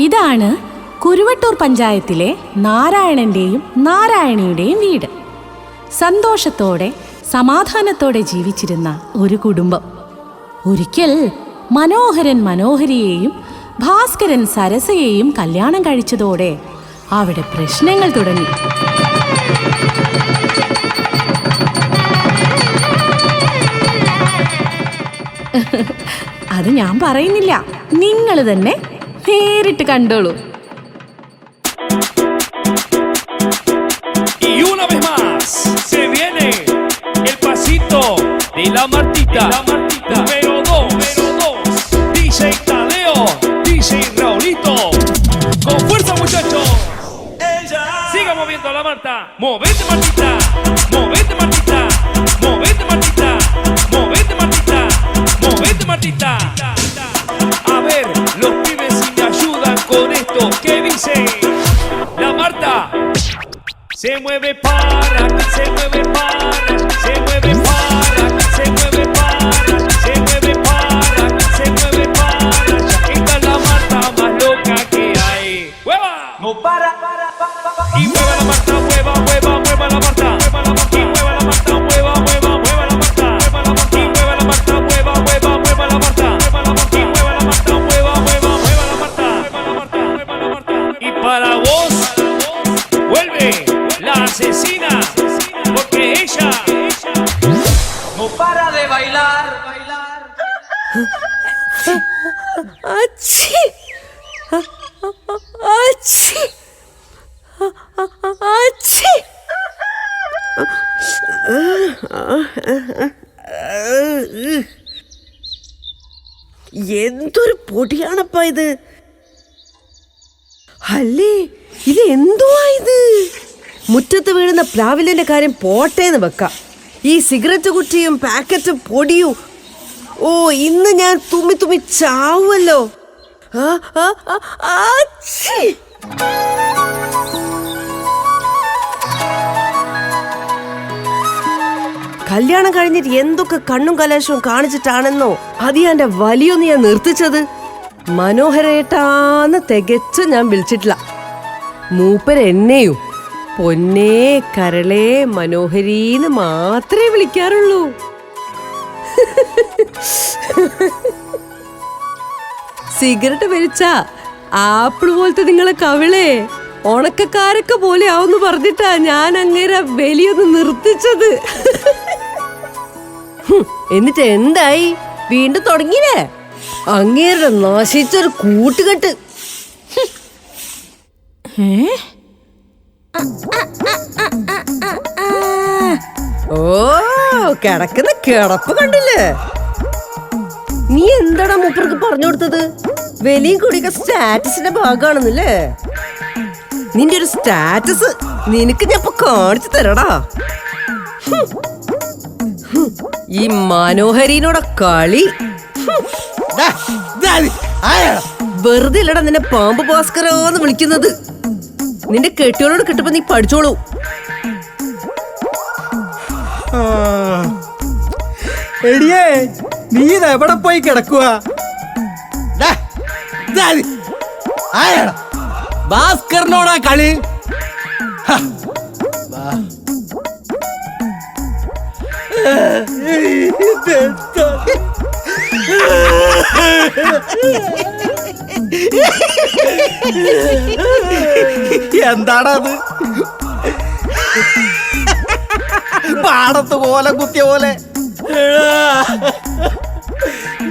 ഇതാണ് കുരുവട്ടൂർ പഞ്ചായത്തിലെ നാരായണന്റെയും നാരായണിയുടെയും വീട്. സന്തോഷത്തോടെ സമാധാനത്തോടെ ജീവിച്ചിരുന്ന ഒരു കുടുംബം. ഒരിക്കൽ മനോഹരൻ മനോഹരിയെയും ഭാസ്കരൻ സരസയെയും കല്യാണം കഴിച്ചതോടെ അവിടെ പ്രശ്നങ്ങൾ തുടങ്ങി. അത് ഞാൻ പറയുന്നില്ല, നിങ്ങൾ തന്നെ നേരിട്ട് കണ്ടോളൂ. De la Martita, número 2, DJ Tadeo, DJ Raulito, con fuerza muchachos, siga moviendo la Marta, movete Martita, movete Martita, movete Martita, movete Martita, movete Martita, a ver, los pibes si me ayudan con esto, ¿qué dice? La Marta, se mueve para, se mueve para, se mueve para. Se mueve para, se mueve para, se mueve para. Esta es la Marta más loca que hay. ¡Hueva! No para. Y mueva la Marta, mueva, mueva, mueva la Marta. Y mueva la Marta, mueva, mueva, mueva la Marta. Y mueva la Marta, mueva, mueva, mueva la Marta. Y mueva la Marta, mueva, mueva, mueva la Marta. Y para vos vuelve la asesina, porque ella no para de bailar, bailar. Achí. Achí. Achí. എന്തൊരു പൊടിയാണപ്പാ ഇത്. അല്ലേ, ഇത് എന്തുവാ ഇത്? മുറ്റത്ത് വീഴുന്ന പ്ലാവിലിന്റെ കാര്യം പോട്ടേന്ന് വെക്കാം. ഈ സിഗരറ്റ് കുറ്റിയും പാക്കറ്റും പൊടിയും, ഓ ഇന്ന് ഞാൻ തുമ്മി തുമ്മി ചാവുമല്ലോ. കല്യാണം കഴിഞ്ഞിട്ട് എന്തൊക്കെ കണ്ണും കലാശവും കാണിച്ചിട്ടാണെന്നോ അത് എന്റെ വലിയൊന്ന് ഞാൻ നിർത്തിച്ചത്. മനോഹരേട്ടാന്ന് തികച്ച് ഞാൻ വിളിച്ചിട്ടില്ല. മൂപ്പരെന്നെയും പൊന്നേ കരളേ മനോഹരീന്ന് മാത്രമേ വിളിക്കാറുള്ളൂ. സിഗരറ്റ് വലിച്ച ആപ്പിൾ പോലത്തെ നിങ്ങളെ കവിളെ ഉണക്കക്കാരൊക്കെ പോലെ ആവുന്നു പറഞ്ഞിട്ടാ ഞാൻ അങ്ങേരെ വലിയൊന്ന് നിർത്തിച്ചത്. എന്നിട്ട് എന്തായി? വീണ്ടും തുടങ്ങിയില്ലേ അങ്ങേരുടെ നശിച്ചൊരു കൂട്ടുകെട്ട്. ഓ കിടക്കുന്ന കിടപ്പ് കണ്ടില്ലേ? നീ എന്താടാ മൂപ്പർക്ക് പറഞ്ഞു കൊടുത്തത്? വലിയ കുടിയൊക്കെ സ്റ്റാറ്റസിന്റെ ഭാഗമാണെന്നല്ലേ? നിന്റെ ഒരു സ്റ്റാറ്റസ് നിനക്ക് ഞാൻ ഇപ്പൊ കാണിച്ചു തരടാ. ഈ മനോഹരീനോടെ കളി വെറുതെ ഇല്ലടാ നിന്നെ പാമ്പ് ഭാസ്കരോന്ന് വിളിക്കുന്നത്. നിന്റെ കെട്ടിയോളോട് കിട്ടുമ്പോ നീ പഠിച്ചോളൂ. എടിയേ, നീ എവിടെ പോയി കിടക്കുക? ഭാസ്കറിനോടാ കളി. എന്താണത്? പാടത്ത് കോലം കുത്തിയ പോലെ.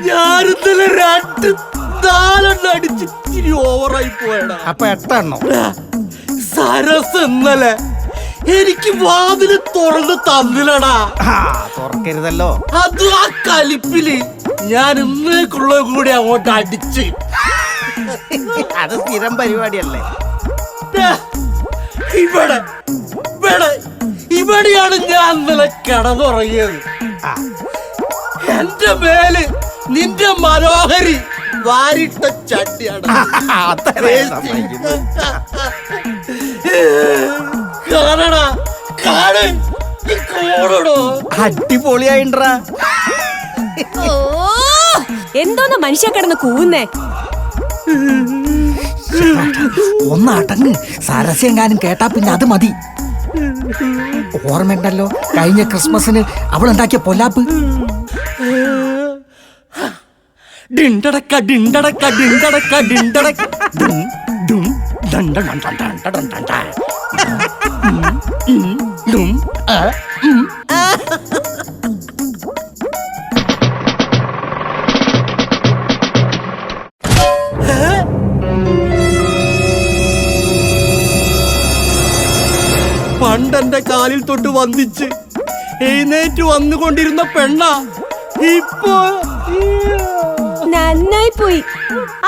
ഞാനിന്നലെ 2-4 അടിച്ച് ഇത്തിരി ഓവറായി പോയടാ. അപ്പൊ 8 സരസ് ഇന്നലെ എനിക്ക് വാതില് തുറന്ന് തന്നില്ലടാ. തുറക്കരുതല്ലോ. അത് ആ കലിപ്പില് ഞാൻ ഇന്നേക്കുള്ള കൂടി അങ്ങോട്ട് അടിച്ച്. അത് സ്ഥിരം പരിപാടിയല്ലേ. ഇവിടെയാണ് ഞാൻ ഇന്നലെ കിടന്നുറങ്ങിയത്. എന്റെ മേല് നിന്റെ മനോഹരി വാരിട്ട ചട്ടിയാണ്. കാണടാ, അടിപൊളിയായിട്ടാ. എന്തോന്ന് മനുഷ്യ കിടന്ന് കൂന്നേ? ഒന്ന് അടങ്ങ്. സരസ്യങ്ങാനും കേട്ടാ പിന്നെ അത് മതി. ഓർമ്മയുണ്ടല്ലോ കഴിഞ്ഞ ക്രിസ്മസിന് അവളുണ്ടാക്കിയ പൊല്ലാപ്പ്. ഡിണ്ടടക്ക ഡിണ്ടടക്ക ഡിണ്ടടക്ക ഡിണ്ടടക്ക ഡും ഡും ഡണ്ട ഡണ്ട ഡണ്ട ഡണ്ട ഡണ്ട. ഡും പണ്ടെന്റെ കാലിൽ തൊട്ട് വന്നിച്ച് എഴുന്നേറ്റ് വന്നുകൊണ്ടിരുന്ന പെണ്ണ ഇപ്പൊ നന്നായി പോയി.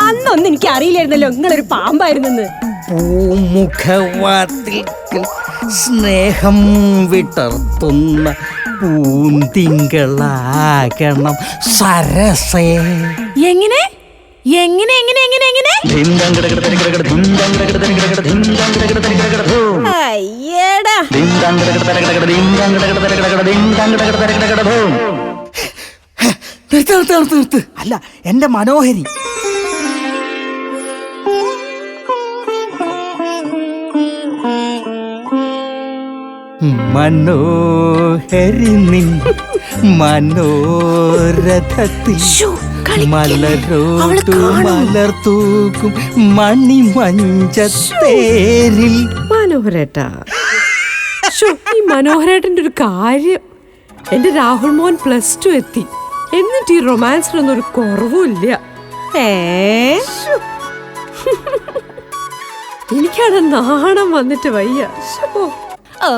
അന്നൊന്നും എനിക്ക് അറിയില്ലായിരുന്നല്ലോ നിങ്ങളൊരു പാമ്പായിരുന്നെന്ന്. പൂമുഖവാതിൽ സ്നേഹം വിടർത്തുന്ന പൂന്തിങ്കളാകണം സരസേ. എങ്ങനെ എങ്ങനെ എങ്ങനെ എങ്ങനെ എങ്ങനെ അയ്യേടാ, നിർത്ത്. അല്ല, എന്റെ മനോഹരി. മനോഹരി നിൻ മനോരഥത്തിൽ മലരോട്ടു മലർത്തൂക്കും മണിമഞ്ചത്തേരിൽ. മനോഹരേട്ടാ, ഈ മനോഹരേട്ടൻ്റെ ഒരു കാര്യം. എന്റെ രാഹുൽ മോൻ +2 എത്തി, എന്നിട്ട് ഈ റൊമാൻസിനൊന്നും ഒരു കുറവുമില്ല. എനിക്കാണ് നാണം വന്നിട്ട് വയ്യ. ഓ,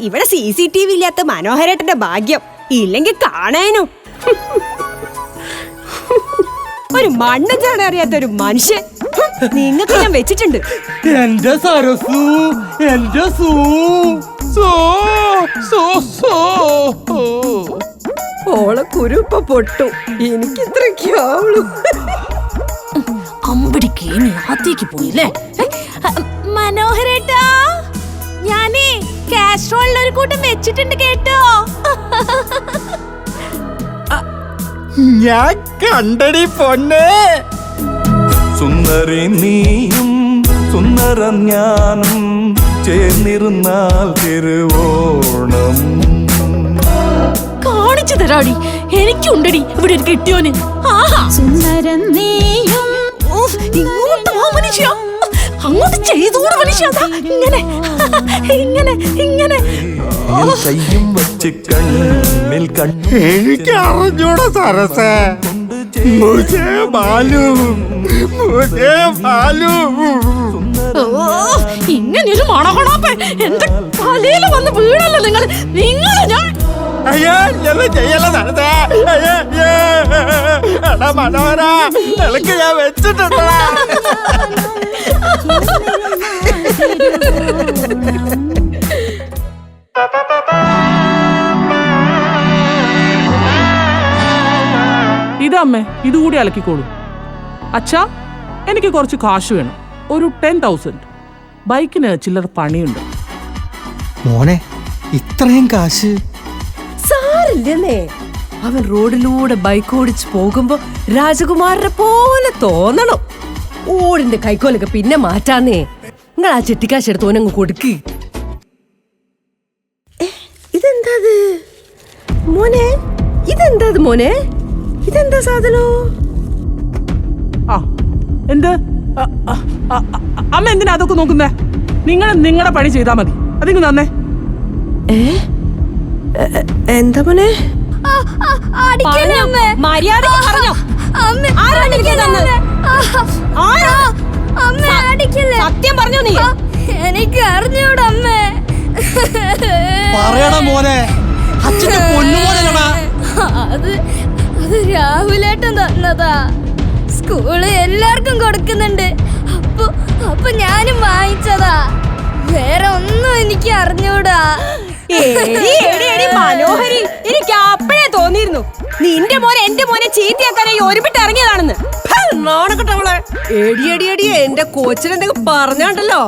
ഇവിടെ CCTV ഇല്ലാത്ത മനോഹരേട്ടന്റെ ഭാഗ്യം. ഇല്ലെങ്കിൽ കാണാനോ ഒരു മണ്ണും ചാടാൻ അറിയാത്ത ഒരു മനുഷ്യൻ നിങ്ങൾക്ക് ഞാൻ വെച്ചിട്ടുണ്ട്. എന്റെ സരസു, എന്റെ സൂ സോ സോ സോ. ഓളെ കുരുപ്പ പൊട്ടു. എനിക്ക് ഇത്രയ്ക്കാവുള്ളൂ. അമ്പടിക്ക് നീ ആത്തേക്ക് പോയില്ലേ? മനോഹരേട്ടാ, ഞാനേ കാസ്ട്രോളിൽ ഒരു കൂട്ടം വെച്ചിട്ടുണ്ട് കേട്ടോ. ഞാൻ കണ്ടടി പൊന്നെ. സുന്ദരി നീയും സുന്ദരം ഞാനും ചേർന്നിരുന്നാൽ തിരുവോണം. കാണിച്ചു തരാടി, എനിക്കുണ്ടടി ഇവിടെ ഒരു കെട്ടിയോന്. സുന്ദരം നീയും. ഇങ്ങോട്ട് പോ മനുഷ്യ, അങ്ങോട്ട് ചെയ്തോട് മനുഷ്യ. ഇങ്ങനെ ഇങ്ങനെ ഇങ്ങനെ കയ്യും വച്ച് കണ്ണിൽ കണ്ണു. എനിക്ക് അറിഞ്ഞൂടാ സരസേ. മുझे मालूम, मुझे मालूം. ഇങ്ങനൊരു മണകൊണാപ്പ എന്റെ തലയിൽ വന്ന് വീഴല്ലോ നിങ്ങൾ. ഞാൻ അയ്യോ, എല്ലാം ചെയ്യല്ല സരസേ. എടാ മനോഹര, നിനക്ക് ഞാൻ വെച്ചിട്ടുണ്ടാ. ഇതമ്മേ, ഇതുകൂടി അലക്കിക്കോളൂ. അച്ഛാ, എനിക്ക് കുറച്ച് കാശ് വേണം, ഒരു 10,000. ബൈക്കിന് ചില്ലറ പണിയുണ്ട്. മോനെ, ഇത്രയും കാശ്? സാരില്ലെന്നേ, അവൻ റോഡിലൂടെ ബൈക്ക് ഓടിച്ച് പോകുമ്പോ രാജകുമാരനെ പോലെ തോന്നണം. ഓടിന്റെ കൈക്കോലൊക്കെ പിന്നെ മാറ്റാന്നേ. നിങ്ങൾ ആ ചെട്ടിക്കാശ് എടുത്ത് ഓനങ്ങ് കൊടുക്ക്. ഇതെന്താ മോനെ? ഇതെന്താ മോനെ? ഇതെന്താ സാധനോ? എന്ത് അമ്മ എന്തിനാ അതൊക്കെ നോക്കുന്നേ? നിങ്ങൾ നിങ്ങളുടെ പണി ചെയ്താൽ മതി. അതിങ്ങ് തന്നേ. എന്താ മോനെ? മര്യാദ പറഞ്ഞോ. സത്യം പറഞ്ഞോ നീ? എനിക്ക് അറിഞ്ഞൂടാ അമ്മേ. പറയടാ മോനെ, അച്ഛന്റെ പൊന്നുമോനല്ലടാ. അത് രാഹുലേട്ടൻ തന്നതാ. സ്കൂള് എല്ലാവർക്കും കൊടുക്കുന്നുണ്ട്. അപ്പൊ ഞാനും വാങ്ങിച്ചതാ. വേറെ ഒന്നും എനിക്ക് അറിഞ്ഞൂടാ. മനോഹരി, എനിക്ക് അപ്പഴേ തോന്നിയിരുന്നു നിന്റെ മോനെ എന്റെ മോനെ ചീത്തയാക്കാനായി ഒരുമിട്ട് ഇറങ്ങിയതാണെന്ന്. നാണക്കെട്ടവളെ. എടി എന്റെ കോച്ചിനെന്തെങ്കിലും പറഞ്ഞാണ്ടല്ലോ,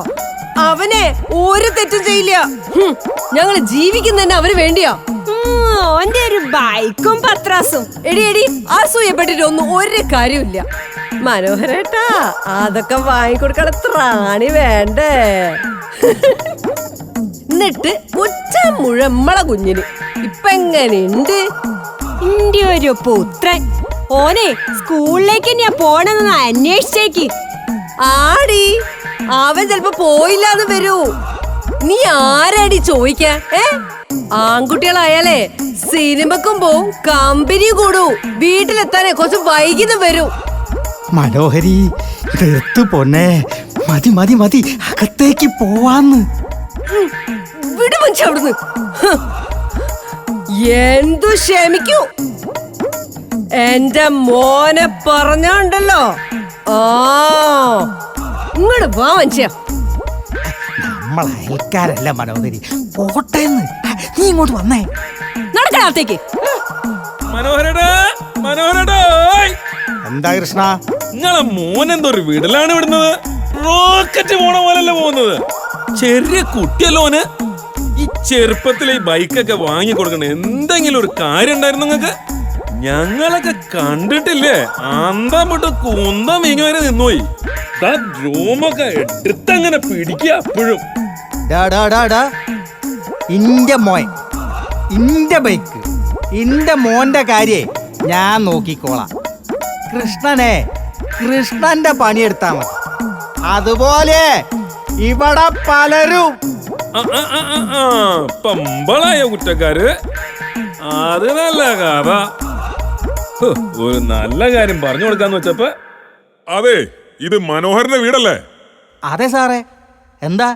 അവനെ ഒരു തെറ്റും ചെയ്യില്ല. ഞങ്ങള് ജീവിക്കുന്നതന്നെ അവന് വേണ്ടിയാ. ഓന്റെ ഒരു ബൈക്കും പത്രാസും. എടി എടി അസൂയപ്പെട്ടിട്ടൊന്നും ഒരു കാര്യമില്ല. മനോഹരേട്ടാ, അതൊക്കെ വാങ്ങിക്കൊടുക്കാൻ ത്രാണി വേണ്ടേ? എന്നിട്ട് ഉച്ച മുഴമ്മള കുഞ്ഞിന് ഇപ്പൊ എങ്ങനെയുണ്ട്? എന്റെ ഒരു പുത്രൻ ഓനെ സ്കൂളിലേക്ക് ഞാൻ പോണെന്ന് അന്വേഷിച്ചേക്ക്. ആടി, അവൻ ചെലപ്പോ പോയില്ലാന്ന് വരൂ. നീ ആരാടി ചോദിക്കാ? ആൺകുട്ടികളായാലേ സിനിമക്കും പോവും, കമ്പനി കൂടും, വീട്ടിലെത്താനേ കുറച്ച് വൈകിന്ന് വരൂ. മനോഹരി, നിർത്ത് പൊന്നെ. മതി മതി മതി, അകത്തേക്ക് പോവാന്ന്. വിടു മനുഷ്യ അവിടുന്ന്. എന്തു ക്ഷമിക്കൂ. എന്റെ മോനെ പറഞ്ഞോണ്ടല്ലോ. ആ ഇങ്ങോട്ട് വാ മനുഷ്യ. നമ്മൾ അയൽക്കാരല്ല മനോഹരി, പോട്ടേന്ന്. നീ ഇങ്ങോട്ട് വന്നേ. നടക്കണത്തേക്ക്. മനോഹരടാ, മനോഹരടാ. എന്താ കൃഷ്ണ? നിങ്ങളെ മോൻ എന്തൊരു വീടലാണ് വിടുന്നത്? റോക്കറ്റ് പോണ പോലല്ല പോകുന്നത്. ചെറിയ കുട്ടിയല്ലോന്. ഈ ചെറുപ്പത്തിലെ ഈ ബൈക്കൊക്കെ വാങ്ങി കൊടുക്കണ എന്തെങ്കിലും ഒരു കാര്യം ഉണ്ടായിരുന്നു നിങ്ങക്ക്? ഞങ്ങളൊക്കെ കണ്ടിട്ടില്ലേ, അന്തം വിട്ട് കുന്തം വീങ്ങി വരെ നിന്നുപോയി. റൂമൊക്കെ എടുത്തങ്ങനെ പിടിക്കുക അപ്പോഴും. ഇന്റെ മോൻ, ഇന്റെ ബൈക്ക്, ഇന്റെ മോന്റെ കാര്യേ ഞാൻ നോക്കിക്കോളാം. കൃഷ്ണന്റെ പണിയെടുത്താ മതി. അതുപോലെ ഇവിടെ പലരും. പമ്പളായ കുറ്റക്കാര്. അത് നല്ല കഥ. ഒരു നല്ല കാര്യം പറഞ്ഞു കൊടുക്കാന്ന് വെച്ചപ്പോ. അതെ, ഇത് മനോഹരന്റെ വീടല്ലേ? അതെ സാറേ. എന്താ?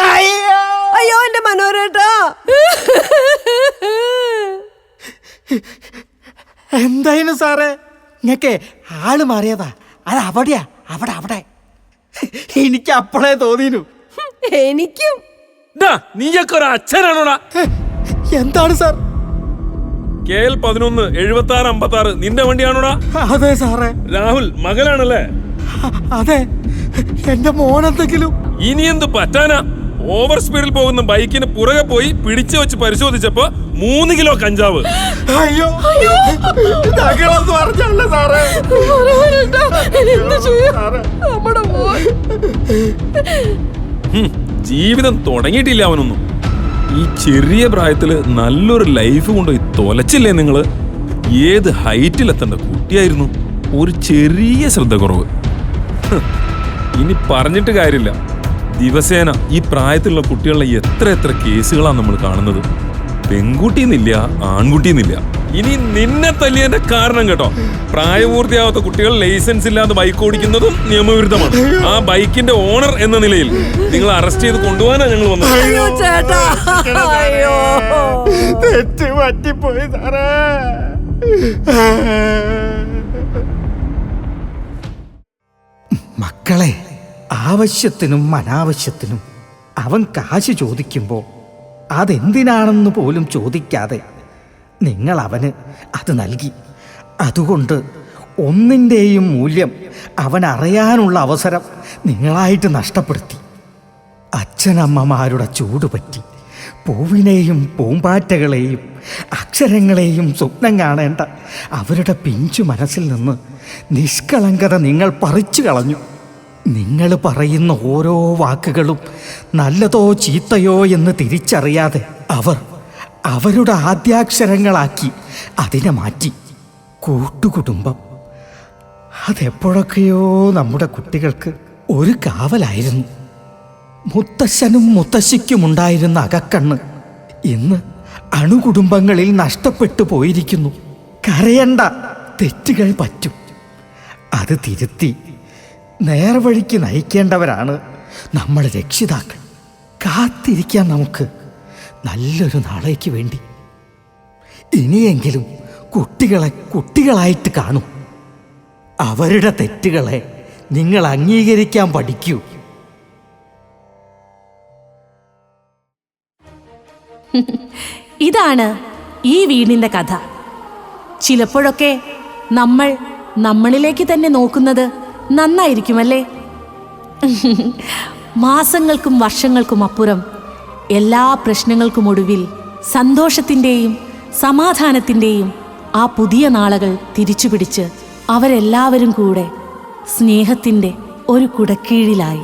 അയ്യോ എന്റെ മനോഹരേട്ടാ. എന്തായിരുന്നു സാറേ? ഇങ്ങക്കെ ആള് മാറിയതാ? അത് അവിടെയാ, അവിടെ അവിടെ. എനിക്ക് അപ്പോഴേ തോന്നിനു. എനിക്കും. നീയൊക്കെ ഒരു അച്ഛനാണോടാ? എന്താണ് സാർ? KL 11 76 56 നിന്റെ വണ്ടിയാണോടാ? അതെ സാറേ. രാഹുൽ മകനാണല്ലേ? അതെ. എന്റെ മോനെന്തെങ്കിലും? ഇനി എന്ത് പറ്റാനാ? ഓവർ സ്പീഡിൽ പോകുന്ന ബൈക്കിന് പുറകെ പോയി പിടിച്ചു വെച്ച് പരിശോധിച്ചപ്പോ 3 കിലോ കഞ്ചാവ്. അയ്യോ, പറഞ്ഞല്ലേ സാറേ. ജീവിതം തുടങ്ങിയിട്ടില്ല അവനൊന്നും. ഈ ചെറിയ പ്രായത്തില് നല്ലൊരു ലൈഫ് കൊണ്ടുപോയി തൊലച്ചില്ലേ നിങ്ങള്? ഏത് ഹൈറ്റിലെത്തേണ്ട കുട്ടിയായിരുന്നു. ഒരു ചെറിയ ശ്രദ്ധ കുറവ്. ഇനി പറഞ്ഞിട്ട് കാര്യമില്ല. ദിവസേന ഈ പ്രായത്തിലുള്ള കുട്ടികളുടെ എത്ര കേസുകളാണ് നമ്മൾ കാണുന്നത്. പെൺകുട്ടിന്നില്ല, ആൺകുട്ടിന്നില്ല. ഇനി നിന്നെ തല്ലിയതിന്റെ കാരണം കേട്ടോ, പ്രായപൂർത്തിയാവാത്ത കുട്ടികൾ ലൈസൻസ് ഇല്ലാതെ ബൈക്ക് ഓടിക്കുന്നതും നിയമവിരുദ്ധമാണ്. ആ ബൈക്കിന്റെ ഓണർ എന്ന നിലയിൽ നിങ്ങൾ അറസ്റ്റ് ചെയ്ത് കൊണ്ടുപോകാനാ ഞങ്ങൾ വന്നത്. അയ്യോ ചേട്ടാ, അയ്യോ തെറ്റ് പറ്റിപ്പോയി സാറേ. മക്കളെ, ആവശ്യത്തിനും അനാവശ്യത്തിനും അവൻ കാശ് ചോദിക്കുമ്പോൾ അതെന്തിനാണെന്ന് പോലും ചോദിക്കാതെ നിങ്ങൾ അവന് അത് നൽകി. അതുകൊണ്ട് ഒന്നിൻ്റെയും മൂല്യം അവൻ അറിയാനുള്ള അവസരം നിങ്ങളായിട്ട് നഷ്ടപ്പെടുത്തി. അച്ഛനമ്മമാരുടെ ചൂട് പറ്റി പൂവിനെയും പൂമ്പാറ്റകളെയും അക്ഷരങ്ങളെയും സ്വപ്നം കാണേണ്ട അവരുടെ പിഞ്ചു മനസ്സിൽ നിന്ന് നിഷ്കളങ്കത നിങ്ങൾ പറിച്ചു കളഞ്ഞു. നിങ്ങൾ പറയുന്ന ഓരോ വാക്കുകളും നല്ലതോ ചീത്തയോ എന്ന് തിരിച്ചറിയാതെ അവർ അവരുടെ ആദ്യാക്ഷരങ്ങളാക്കി അതിനെ മാറ്റി. കൂട്ടുകുടുംബം അതെപ്പോഴൊക്കെയോ നമ്മുടെ കുട്ടികൾക്ക് ഒരു കാവലായിരുന്നു. മുത്തശ്ശനും മുത്തശ്ശിക്കുമുണ്ടായിരുന്ന അകക്കണ്ണ് ഇന്ന് അണുകുടുംബങ്ങളിൽ നഷ്ടപ്പെട്ടു പോയിരിക്കുന്നു. കരയണ്ട, തെറ്റുകൾ പറ്റും. അത് തിരുത്തി നേർവഴിക്ക് നയിക്കേണ്ടവരാണ് നമ്മൾ രക്ഷിതാക്കൾ. കാത്തിരിക്കാൻ നമുക്ക് നല്ലൊരു നാളേക്ക് വേണ്ടി. ഇനിയെങ്കിലും കുട്ടികളെ കുട്ടികളായിട്ട് കാണൂ. അവരുടെ തെറ്റുകളെ നിങ്ങൾ അംഗീകരിക്കാൻ പഠിക്കൂ. ഇതാണ് ഈ വീടിന്റെ കഥ. ചിലപ്പോഴൊക്കെ നമ്മൾ നമ്മളിലേക്ക് തന്നെ നോക്കുന്നത് നന്നായിരിക്കുമല്ലേ? മാസങ്ങൾക്കും വർഷങ്ങൾക്കും അപ്പുറം എല്ലാ പ്രശ്നങ്ങൾക്കും ഒടുവിൽ സന്തോഷത്തിൻ്റെയും സമാധാനത്തിൻ്റെയും ആ പുതിയ നാളുകൾ തിരിച്ചുപിടിച്ച് അവരെല്ലാവരും കൂടെ സ്നേഹത്തിൻ്റെ ഒരു കുടക്കീഴിലായി.